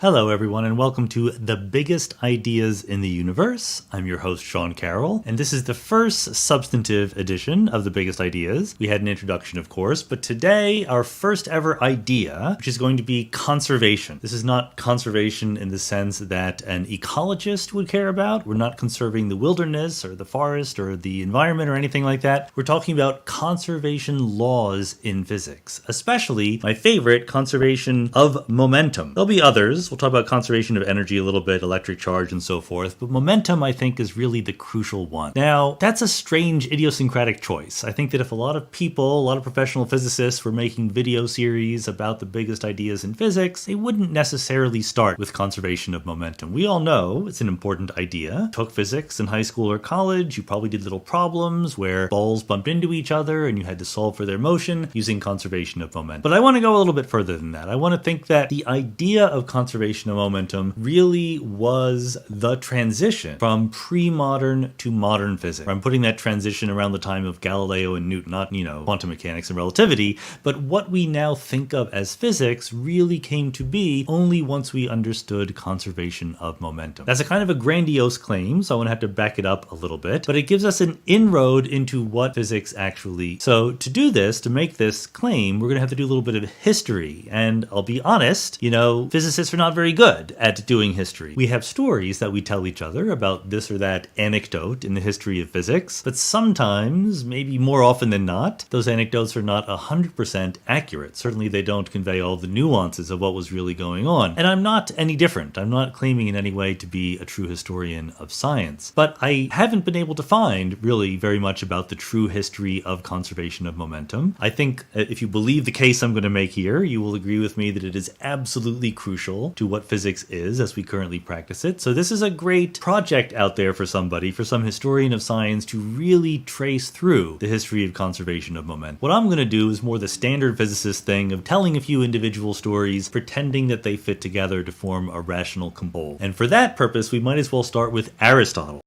Hello everyone and welcome to The Biggest Ideas in the Universe. I'm your host Sean Carroll, and this is the first substantive edition of The Biggest Ideas. We had an introduction, of course, but today our first ever idea, which is going to be conservation. This is not conservation in the sense that an ecologist would care about. We're not conserving the wilderness or the forest or the environment or anything like that. We're talking about conservation laws in physics, especially my favorite, conservation of momentum. There'll be others. We'll talk about conservation of energy a little bit, electric charge and so forth, but momentum I think is really the crucial one. Now, that's a strange idiosyncratic choice. I think that if a lot of people, a lot of professional physicists were making video series about the biggest ideas in physics, they wouldn't necessarily start with conservation of momentum. We all know it's an important idea. Took physics in high school or college, you probably did little problems where balls bumped into each other and you had to solve for their motion using conservation of momentum. But I want to go a little bit further than that. I want to think that the idea of conservation of momentum really was the transition from pre-modern to modern physics. I'm putting that transition around the time of Galileo and Newton, not, quantum mechanics and relativity, but what we now think of as physics really came to be only once we understood conservation of momentum. That's a kind of a grandiose claim, so I want to have to back it up a little bit, but it gives us an inroad into what physics actually. So to do this, to make this claim, we're going to have to do a little bit of history, and I'll be honest, physicists are not very good at doing history. We have stories that we tell each other about this or that anecdote in the history of physics, but sometimes, maybe more often than not, those anecdotes are not 100% accurate. Certainly they don't convey all the nuances of what was really going on. And I'm not any different. I'm not claiming in any way to be a true historian of science. But I haven't been able to find really very much about the true history of conservation of momentum. I think if you believe the case I'm going to make here, you will agree with me that it is absolutely crucial to what physics is as we currently practice it. So this is a great project out there for somebody, for some historian of science to really trace through the history of conservation of momentum. What I'm going to do is more the standard physicist thing of telling a few individual stories, pretending that they fit together to form a rational whole. And for that purpose, we might as well start with Aristotle.